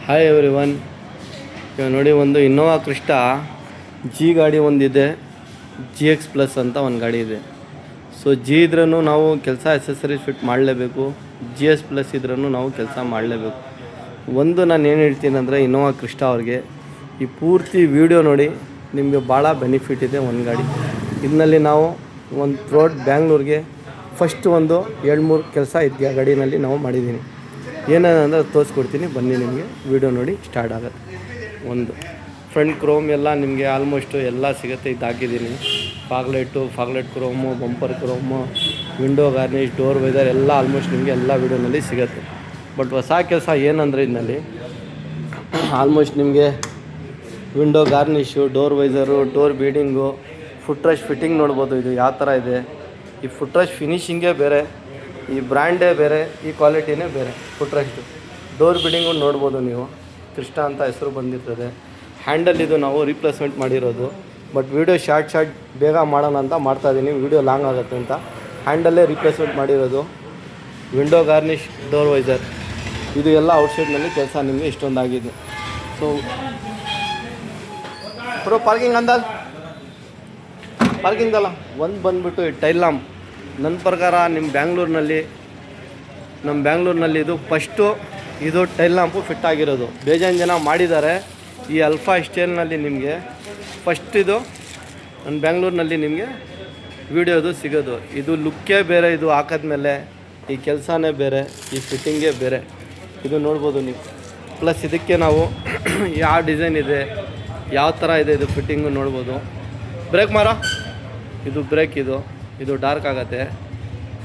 Hi every one. ಇವಾಗ ನೋಡಿ, ಒಂದು ಇನ್ನೋವಾ ಕ್ರಿಸ್ಟಾ ಜಿ ಗಾಡಿ ಒಂದಿದೆ, GX+ ಅಂತ ಒಂದು ಗಾಡಿ ಇದೆ. ಸೊ ಜಿ ಇದ್ರೂ ನಾವು ಕೆಲಸ ಅಸೆಸರೀಸ್ ಫಿಟ್ ಮಾಡಲೇಬೇಕು, GS+ ಇದ್ರೂ ನಾವು ಕೆಲಸ ಮಾಡಲೇಬೇಕು. ಒಂದು ನಾನು ಏನು ಹೇಳ್ತೀನಿ ಅಂದರೆ, ಇನ್ನೋವಾ ಕ್ರಿಸ್ಟಾ ಅವ್ರಿಗೆ ಈ ಪೂರ್ತಿ ವೀಡಿಯೋ ನೋಡಿ, ನಿಮಗೆ ಭಾಳ ಬೆನಿಫಿಟ್ ಇದೆ. ಒಂದು ಗಾಡಿ ಇದರಲ್ಲಿ ನಾವು ಒಂದು ರೋಡ್ ಬ್ಯಾಂಗ್ಳೂರಿಗೆ ಫಸ್ಟ್ ಒಂದು 2-3 ಕೆಲಸ ಇದೆಯಾ ಗಾಡಿನಲ್ಲಿ ನಾವು ಮಾಡಿದ್ದೀನಿ. ಏನೇನಂದ್ರೆ ತೋರಿಸ್ಕೊಡ್ತೀನಿ ಬನ್ನಿ, ನಿಮಗೆ ವೀಡಿಯೋ ನೋಡಿ ಸ್ಟಾರ್ಟ್ ಆಗುತ್ತೆ. ಒಂದು ಫ್ರಂಟ್ ಕ್ರೋಮ್ ಎಲ್ಲ ನಿಮಗೆ ಆಲ್ಮೋಸ್ಟು ಎಲ್ಲ ಸಿಗುತ್ತೆ. ಇದು ಹಾಕಿದ್ದೀನಿ fog light ಕ್ರೋಮು, bumper ಕ್ರೋಮು, window garnish, door visor ಎಲ್ಲ ಆಲ್ಮೋಸ್ಟ್ ನಿಮಗೆ ಎಲ್ಲ ವೀಡಿಯೋನಲ್ಲಿ ಸಿಗುತ್ತೆ. ಬಟ್ ಹೊಸ ಕೆಲಸ ಏನಂದರೆ, ಇದರಲ್ಲಿ ಆಲ್ಮೋಸ್ಟ್ ನಿಮಗೆ window garnish, door visor, door beading, foot rest fitting ನೋಡ್ಬೋದು. ಇದು ಯಾವ ಥರ ಇದೆ, ಈ ಫುಟ್ ರಶ್ ಫಿನಿಷಿಂಗೇ ಬೇರೆ, ಈ ಬ್ರ್ಯಾಂಡೇ ಬೇರೆ, ಈ ಕ್ವಾಲಿಟಿನೇ ಬೇರೆ. ಫುಟ್ ರಶ್ದು ಡೋರ್ ಬಿಡಿಂಗು ನೋಡ್ಬೋದು ನೀವು, ಕ್ರಿಸ್ಟಾ ಅಂತ ಹೆಸರು ಬಂದಿರ್ತದೆ. ಹ್ಯಾಂಡಲ್ ಇದು ನಾವು ರೀಪ್ಲೇಸ್ಮೆಂಟ್ ಮಾಡಿರೋದು. ಬಟ್ ವೀಡಿಯೋ ಶಾರ್ಟ್ ಬೇಗ ಮಾಡೋಣ ಅಂತ ಮಾಡ್ತಾಯಿದ್ದೀನಿ, ವೀಡಿಯೋ ಲಾಂಗ್ ಆಗುತ್ತೆ ಅಂತ ಹ್ಯಾಂಡಲ್ಲೇ ರೀಪ್ಲೇಸ್ಮೆಂಟ್ ಮಾಡಿರೋದು. ವಿಂಡೋ ಗಾರ್ನಿಷ್, ಡೋರ್ ವೈಸರ್, ಇದು ಎಲ್ಲ ಔಟ್ಸೈಡ್ನಲ್ಲಿ ಕೆಲಸ ನಿಮಗೆ ಇಷ್ಟೊಂದಾಗಿದೆ. ಸೊ ಪ್ರೋ ಪಾರ್ಕಿಂಗಲ್ಲ ಒಂದು ಬಂದುಬಿಟ್ಟು ಈ ಟೈಲ್ ಲ್ಯಾಂಪ್. ನನ್ನ ಪ್ರಕಾರ ನಮ್ಮ ಬ್ಯಾಂಗ್ಳೂರಿನಲ್ಲಿ ಇದು ಫಸ್ಟು ಇದು ಟೈಲ್ ಲ್ಯಾಂಪು ಫಿಟ್ ಆಗಿರೋದು. ಬೇಜಾನ್ ಜನ ಮಾಡಿದ್ದಾರೆ ಈ ಅಲ್ಫಾ ಸ್ಟೈಲ್ನಲ್ಲಿ. ನಿಮಗೆ ಫಸ್ಟ್ ಇದು ನನ್ನ ಬ್ಯಾಂಗ್ಳೂರಿನಲ್ಲಿ ನಿಮಗೆ ವೀಡಿಯೋದು ಸಿಗೋದು. ಇದು ಲುಕ್ಕೇ ಬೇರೆ, ಇದು ಹಾಕಿದ್ಮೇಲೆ ಈ ಕೆಲಸನೇ ಬೇರೆ, ಈ ಫಿಟ್ಟಿಂಗೇ ಬೇರೆ. ಇದು ನೋಡ್ಬೋದು ನೀವು. ಪ್ಲಸ್ ಇದಕ್ಕೆ ನಾವು ಯಾವ ಡಿಸೈನ್ ಇದೆ, ಯಾವ ಥರ ಇದೆ, ಇದು ಫಿಟ್ಟಿಂಗು ನೋಡ್ಬೋದು. ಬ್ರೇಕ್ ಮಾರೋ, ಇದು ಬ್ರೇಕ್, ಇದು ಡಾರ್ಕ್ ಆಗುತ್ತೆ,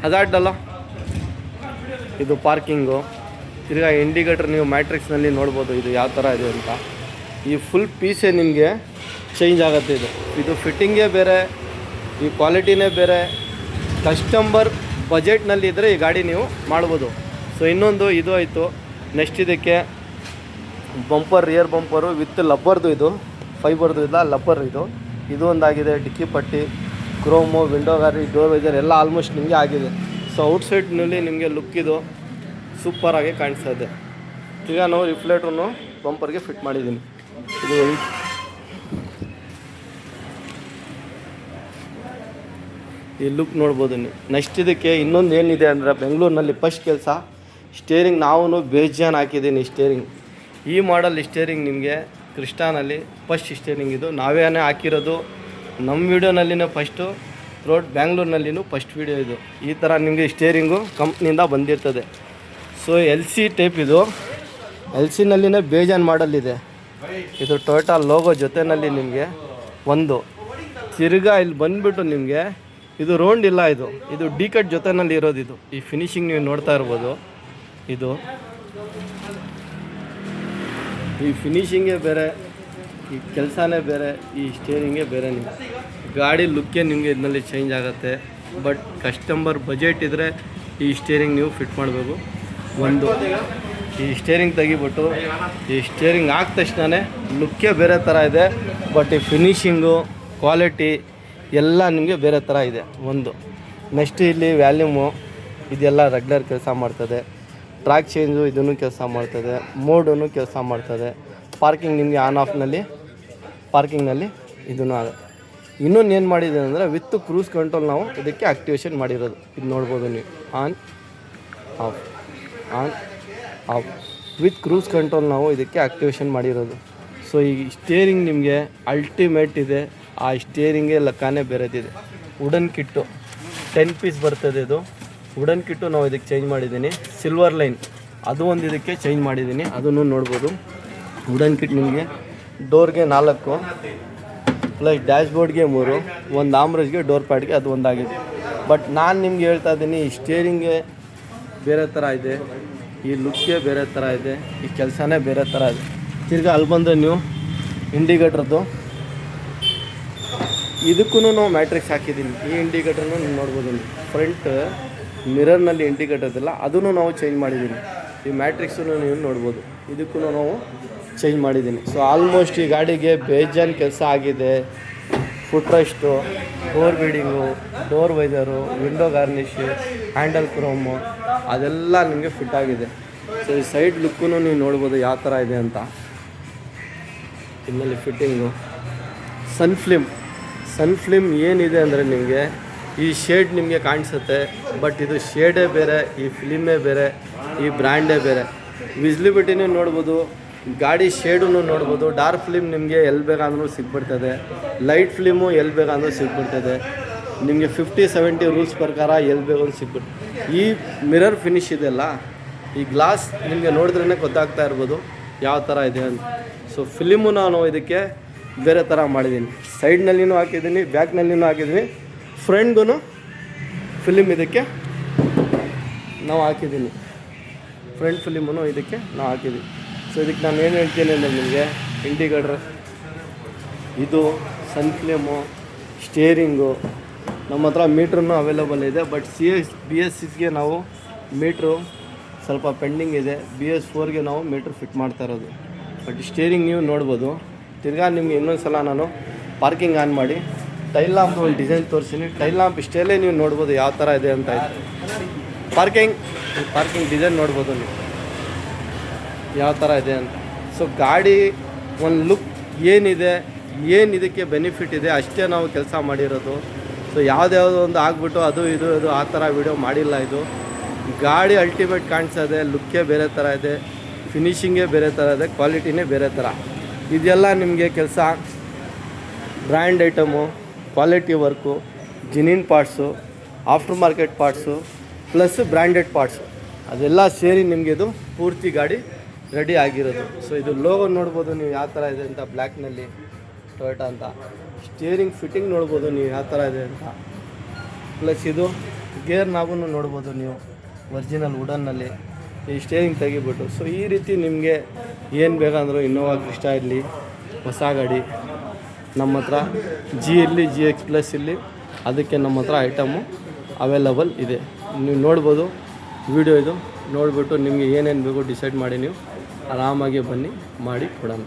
ಹಜಾರ್ಡ್ ಅಲ್ಲ. ಇದು ಪಾರ್ಕಿಂಗು. ತಿರ್ಗಾ ಇಂಡಿಕೇಟರ್ ನೀವು ಮ್ಯಾಟ್ರಿಕ್ಸ್ನಲ್ಲಿ ನೋಡ್ಬೋದು ಇದು ಯಾವ ಥರ ಇದೆ ಅಂತ. ಈ ಫುಲ್ ಪೀಸೇ ನಿಮಗೆ ಚೇಂಜ್ ಆಗುತ್ತೆ. ಇದು ಫಿಟ್ಟಿಂಗೇ ಬೇರೆ, ಈ ಕ್ವಾಲಿಟಿನೇ ಬೇರೆ. ಕಸ್ಟಮರ್ ಬಜೆಟ್ನಲ್ಲಿ ಇದ್ದರೆ ಈ ಗಾಡಿ ನೀವು ಮಾಡ್ಬೋದು. ಸೊ ಇನ್ನೊಂದು ಇದು ಆಯಿತು. ನೆಕ್ಸ್ಟ್ ಇದಕ್ಕೆ ಬಂಪರ್, ರಿಯರ್ ಬಂಪರು ವಿತ್ ಲಬ್ಬರ್ದು, ಇದು ಫೈಬರ್ದು ಇಲ್ಲ, ಲಬ್ಬರ್ ಇದು ಒಂದಾಗಿದೆ. ಡಿಕ್ಕಿ ಪಟ್ಟಿ, ಕ್ರೋಮು, ವಿಂಡೋ ಗಾರ್ನಿಷ್, ಡೋರ್ ವೈಸರ್ ಎಲ್ಲ ಆಲ್ಮೋಸ್ಟ್ ನಿಮಗೆ ಆಗಿದೆ. ಸೊ ಔಟ್ಸೈಡ್ನಲ್ಲಿ ನಿಮಗೆ ಲುಕ್ ಇದು ಸೂಪರಾಗಿ ಕಾಣಿಸ್ತಾ ಇದೆ. ಈಗ ನಾವು ರಿಫ್ಲೆಕ್ಟ್ರನ್ನು ಬಂಪರ್ಗೆ ಫಿಟ್ ಮಾಡಿದ್ದೀನಿ. ಇದು ಈ ಲುಕ್ ನೋಡ್ಬೋದು ನೀವು. ನೆಕ್ಸ್ಟ್ ಇದಕ್ಕೆ ಇನ್ನೊಂದು ಏನಿದೆ ಅಂದರೆ, ಬೆಂಗಳೂರಿನಲ್ಲಿ ಫಸ್ಟ್ ಕೆಲಸ ಸ್ಟೇರಿಂಗ್ ನಾವು ಬೇಜಾನ್ ಹಾಕಿದ್ದೀನಿ. ಸ್ಟೇರಿಂಗ್ ಈ ಮಾಡಲ್ ಸ್ಟೇರಿಂಗ್ ನಿಮಗೆ ಕ್ರಿಸ್ಟಾನಲ್ಲಿ ಫಸ್ಟ್ ಸ್ಟೇರಿಂಗ್ ಇದು ನಾವೇ ಹಾಕಿರೋದು. ನಮ್ಮ ವೀಡಿಯೋನಲ್ಲಿನೂ ಫಸ್ಟು, ರೋಡ್ ಬ್ಯಾಂಗ್ಳೂರಿನಲ್ಲಿನೂ ಫಸ್ಟ್ ವೀಡಿಯೋ ಇದು. ಈ ಥರ ನಿಮಗೆ ಸ್ಟೇರಿಂಗು ಕಂಪ್ನಿಯಿಂದ ಬಂದಿರ್ತದೆ. ಸೊ LC ಟೈಪ್ ಇದು. LCನಲ್ಲಿನೇ ಬೇಜಾನ್ ಮಾಡಲ್ ಇದೆ. ಇದು ಟೊಯೋಟಾ ಲೋಗೋ ಜೊತೆಯಲ್ಲಿ ನಿಮಗೆ ಒಂದು ತಿರ್ಗಾ ಇಲ್ಲಿ ಬಂದುಬಿಟ್ಟು ನಿಮಗೆ ಇದು ರೌಂಡ್ ಇಲ್ಲ, ಇದು ಡಿ ಕಟ್ ಜೊತೆಯಲ್ಲಿ ಇರೋದು. ಇದು ಈ ಫಿನಿಶಿಂಗ್ ನೀವು ನೋಡ್ತಾ ಇರ್ಬೋದು. ಇದು ಈ ಫಿನಿಶಿಂಗೇ ಬೇರೆ, ಈ ಕೆಲಸನೇ ಬೇರೆ, ಈ ಸ್ಟೇರಿಂಗೇ ಬೇರೆ. ನೀವು ಗಾಡಿ ಲುಕ್ಕೇ ನಿಮಗೆ ಇದರಲ್ಲಿ ಚೇಂಜ್ ಆಗುತ್ತೆ. ಬಟ್ ಕಸ್ಟಮರ್ ಬಜೆಟ್ ಇದ್ದರೆ ಈ ಸ್ಟೇರಿಂಗ್ ನೀವು ಫಿಟ್ ಮಾಡಬೇಕು. ಒಂದು ಈ ಸ್ಟೇರಿಂಗ್ ತೆಗಿಬಿಟ್ಟು ಈ ಸ್ಟೇರಿಂಗ್ ಹಾಕಿದ ತಕ್ಷಣ ಲುಕ್ಕೇ ಬೇರೆ ಥರ ಇದೆ. ಬಟ್ ಈ ಫಿನಿಶಿಂಗು, ಕ್ವಾಲಿಟಿ ಎಲ್ಲ ನಿಮಗೆ ಬೇರೆ ಥರ ಇದೆ. ಒಂದು ನೆಕ್ಸ್ಟ್ ಇಲ್ಲಿ ವ್ಯಾಲ್ಯೂಮು ಇದೆಲ್ಲ ರೆಗ್ಯುಲರ್ ಕೆಲಸ ಮಾಡ್ತದೆ. ಟ್ರ್ಯಾಕ್ ಚೇಂಜು ಇದನ್ನು ಕೆಲಸ ಮಾಡ್ತದೆ, ಮೋಡೂ ಕೆಲಸ ಮಾಡ್ತದೆ. ಪಾರ್ಕಿಂಗ್ ನಿಮಗೆ ಆನ್ ಆಫ್ನಲ್ಲಿ ಪಾರ್ಕಿಂಗ್ನಲ್ಲಿ ಇದೂ ಆಗುತ್ತೆ. ಇನ್ನೊಂದು ಏನು ಮಾಡಿದೆ ಅಂದರೆ, ವಿತ್ ಕ್ರೂಸ್ ಕಂಟ್ರೋಲ್ ನಾವು ಇದಕ್ಕೆ ಆ್ಯಕ್ಟಿವೇಶನ್ ಮಾಡಿರೋದು. ಇದು ನೋಡ್ಬೋದು ನೀವು, on off with cruise control ನಾವು ಇದಕ್ಕೆ ಆ್ಯಕ್ಟಿವೇಶನ್ ಮಾಡಿರೋದು. ಸೊ ಈ ಸ್ಟೇರಿಂಗ್ ನಿಮಗೆ ಅಲ್ಟಿಮೇಟ್ ಇದೆ. ಆ ಸ್ಟೇರಿಂಗೇ ಲೆಕ್ಕನೇ ಬೇರೆದಿದೆ. ವುಡನ್ ಕಿಟ್ಟು 10 ಪೀಸ್ ಬರ್ತದೆ. ಇದು ವುಡನ್ ಕಿಟ್ಟು ನಾವು ಇದಕ್ಕೆ ಚೇಂಜ್ ಮಾಡಿದ್ದೀನಿ. ಸಿಲ್ವರ್ ಲೈನ್ ಅದು ಒಂದು ಇದಕ್ಕೆ ಚೇಂಜ್ ಮಾಡಿದ್ದೀನಿ, ಅದನ್ನು ನೋಡ್ಬೋದು. ವುಡನ್ ಕಿಟ್ ನಿಮಗೆ ಡೋರ್ಗೆ 4 ಪ್ಲಸ್ ಡ್ಯಾಶ್ಬೋರ್ಡ್ಗೆ 3, ಒಂದು ಆಮ್ರೇಜ್ಗೆ, ಡೋರ್ ಪ್ಯಾಡ್ಗೆ ಅದು ಒಂದಾಗಿದೆ. ಬಟ್ ನಾನು ನಿಮ್ಗೆ ಹೇಳ್ತಾ ಇದ್ದೀನಿ, ಈ ಸ್ಟೇರಿಂಗೇ ಬೇರೆ ಥರ ಇದೆ, ಈ ಲುಕ್ಕೇ ಬೇರೆ ಥರ ಇದೆ, ಈ ಕೆಲಸನೇ ಬೇರೆ ಥರ ಇದೆ. ತಿರ್ಗಿ ಅಲ್ಲಿ ಬಂದರೆ ನೀವು ಇಂಡಿಕೇಟ್ರದ್ದು ಇದಕ್ಕೂ ನಾವು ಮ್ಯಾಟ್ರಿಕ್ಸ್ ಹಾಕಿದ್ದೀನಿ. ಈ ಇಂಡಿಕೇಟರ್ನು ನೀವು ನೋಡ್ಬೋದು. ಫ್ರಂಟ್ ಮಿರರ್ನಲ್ಲಿ ಇಂಡಿಕೇಟರ್ ಇದೆಲ್ಲ ಅದನ್ನು ನಾವು ಚೇಂಜ್ ಮಾಡಿದ್ದೀನಿ. ಈ ಮ್ಯಾಟ್ರಿಕ್ಸನ್ನು ನೀವು ನೋಡ್ಬೋದು, ಇದಕ್ಕೂ ನಾವು ಚೇಂಜ್ ಮಾಡಿದ್ದೀನಿ. ಸೊ ಆಲ್ಮೋಸ್ಟ್ ಈ ಗಾಡಿಗೆ ಬೇಜಾನ್ ಕೆಲಸ ಆಗಿದೆ. Foot rest, door beading, door visor, window garnish, handle chrome ಅದೆಲ್ಲ ನಿಮಗೆ ಫಿಟ್ ಆಗಿದೆ. ಸೊ ಈ ಸೈಡ್ ಲುಕ್ಕೂ ನೀವು ನೋಡ್ಬೋದು ಯಾವ ಥರ ಇದೆ ಅಂತ. ಇನ್ಮೇಲೆ ಫಿಟ್ಟಿಂಗು ಸನ್ ಫ್ಲಿಮ್ ಏನಿದೆ ಅಂದರೆ ನಿಮಗೆ ಈ ಶೇಡ್ ನಿಮಗೆ ಕಾಣಿಸುತ್ತೆ, ಬಟ್ ಇದು ಶೇಡೇ ಬೇರೆ, ಈ ಫಿಲಿಮೇ ಬೇರೆ, ಈ ಬ್ರ್ಯಾಂಡೇ ಬೇರೆ. ವಿಸಿಬಿಲಿಟಿನೂ ನೋಡ್ಬೋದು, ಗಾಡಿ ಶೇಡೂ ನೋಡ್ಬೋದು. ಡಾರ್ಕ್ ಫಿಲಿಮ್ ನಿಮಗೆ ಎಲ್ಲಿ ಬೇಕಾದ್ರೂ ಸಿಗ್ಬಿಡ್ತದೆ, ಲೈಟ್ ಫಿಲಿಮು ಎಲ್ಲಿ ಬೇಕಾದ್ರೂ ಸಿಗ್ಬಿಡ್ತದೆ. ನಿಮಗೆ 50-70 ರೂಲ್ಸ್ ಪ್ರಕಾರ ಎಲ್ಲಿ ಬೇಕಾದ್ರೂ ಸಿಗ್ಬಿಟ್ಟು. ಈ ಮಿರರ್ ಫಿನಿಶ್ ಇದೆಯಲ್ಲ, ಈ ಗ್ಲಾಸ್ ನಿಮಗೆ ನೋಡಿದ್ರೇ ಗೊತ್ತಾಗ್ತಾ ಇರ್ಬೋದು ಯಾವ ಥರ ಇದೆ ಅಂತ. ಸೊ ಫಿಲಿಮು ನಾನು ಇದಕ್ಕೆ ಬೇರೆ ಥರ ಮಾಡಿದ್ದೀನಿ. ಸೈಡ್ನಲ್ಲಿನೂ ಹಾಕಿದ್ದೀನಿ, ಬ್ಯಾಕ್ನಲ್ಲಿನೂ ಹಾಕಿದ್ದೀನಿ, ಫ್ರಂಟ್ಗೂ ಫಿಲಿಮ್ ಇದಕ್ಕೆ ನಾವು ಹಾಕಿದ್ದೀನಿ. ಫ್ರಂಟ್ ಫಿಲಿಮೂ ಇದಕ್ಕೆ ನಾವು ಹಾಕಿದ್ದೀವಿ. ಸೊ ಇದಕ್ಕೆ ನಾನು ಏನು ಹೇಳ್ತೀನಿ ಅಂದರೆ ನಿಮಗೆ ಇಂಡಿಕೇಟರ್, ಇದು ಸನ್ ಫ್ಲೇಮು, ಸ್ಟೇರಿಂಗು, ನಮ್ಮ ಹತ್ರ ಮೀಟ್ರನ್ನು ಅವೈಲೇಬಲ್ ಇದೆ. ಬಟ್ BS6ಗೆ ನಾವು ಮೀಟ್ರು ಸ್ವಲ್ಪ ಪೆಂಡಿಂಗ್ ಇದೆ, BS4ಗೆ ನಾವು ಮೀಟ್ರ್ ಫಿಟ್ ಮಾಡ್ತಾ ಇರೋದು. ಬಟ್ ಸ್ಟೇರಿಂಗ್ ನೀವು ನೋಡ್ಬೋದು. ತಿರ್ಗಾ ನಿಮಗೆ ಇನ್ನೊಂದು ಸಲ ನಾನು ಪಾರ್ಕಿಂಗ್ ಆನ್ ಮಾಡಿ ಟೈಲ್ ಲ್ಯಾಂಪ್ ಒಂದು ಡಿಸೈನ್ ತೋರಿಸ್ತೀನಿ. ಟೈಲ್ ಲ್ಯಾಂಪ್ ಇಷ್ಟೇಲೇ ನೀವು ನೋಡ್ಬೋದು ಯಾವ ಥರ ಇದೆ ಅಂತ. ಪಾರ್ಕಿಂಗ್ ಡಿಸೈನ್ ನೋಡ್ಬೋದು ನೀವು ಯಾವ ಥರ ಇದೆ ಅಂತ. ಸೊ ಗಾಡಿ ಒಂದು ಲುಕ್ ಏನಿದೆ, ಏನು ಇದಕ್ಕೆ ಬೆನಿಫಿಟ್ ಇದೆ ಅಷ್ಟೇ ನಾವು ಕೆಲಸ ಮಾಡಿರೋದು. ಸೊ ಯಾವುದ್ಯಾವುದೋ ಒಂದು ಆಗ್ಬಿಟ್ಟು ಅದು ಆ ಥರ ವಿಡಿಯೋ ಮಾಡಿಲ್ಲ. ಇದು ಗಾಡಿ ಅಲ್ಟಿಮೇಟ್ ಕಾಣಿಸೋದೆ, ಲುಕ್ಕೇ ಬೇರೆ ಥರ ಇದೆ, ಫಿನಿಷಿಂಗೇ ಬೇರೆ ಥರ ಇದೆ, ಕ್ವಾಲಿಟಿನೇ ಬೇರೆ ಥರ. ಇದೆಲ್ಲ ನಿಮಗೆ ಕೆಲಸ brand item, quality work, genuine parts, after market parts plus branded parts, ಅದೆಲ್ಲ ಸೇರಿ ನಿಮಗೆ ಇದು ಪೂರ್ತಿ ಗಾಡಿ ರೆಡಿ ಆಗಿರೋದು. ಸೊ ಇದು ಲೋಗೋ ನೋಡ್ಬೋದು ನೀವು ಯಾವ ಥರ ಇದೆ ಅಂತ, ಬ್ಲ್ಯಾಕ್ನಲ್ಲಿ ಟೊಯೋಟಾ ಅಂತ. ಸ್ಟೇರಿಂಗ್ ಫಿಟ್ಟಿಂಗ್ ನೋಡ್ಬೋದು ನೀವು ಯಾವ ಥರ ಇದೆ ಅಂತ. ಪ್ಲಸ್ ಇದು ಗೇರ್ ನಾಬೂ ನೋಡ್ಬೋದು ನೀವು ಒರಿಜಿನಲ್ ವುಡನ್ನಲ್ಲಿ, ಈ ಸ್ಟೇರಿಂಗ್ ತೆಗಿಬಿಟ್ಟು. ಸೊ ಈ ರೀತಿ ನಿಮಗೆ ಏನು ಬೇಕಂದರೂ ಇನ್ನೋವಾ ಕ್ರಿಸ್ಟಾ ಇರಲಿ, ಹೊಸ ಗಾಡಿ ನಮ್ಮ ಹತ್ರ G ಇರಲಿ, GX+ ಇರಲಿ, ಅದಕ್ಕೆ ನಮ್ಮ ಹತ್ರ ಐಟಮು ಅವೈಲಬಲ್ ಇದೆ. ನೀವು ನೋಡ್ಬೋದು ವಿಡಿಯೋ ಇದು ನೋಡಿಬಿಟ್ಟು ನಿಮಗೆ ಏನೇನು ಬೇಕು ಡಿಸೈಡ್ ಮಾಡಿ ನೀವು ಆರಾಮಾಗಿ ಬನ್ನಿ ಮಾಡಿ ಕೊಡೋಣ.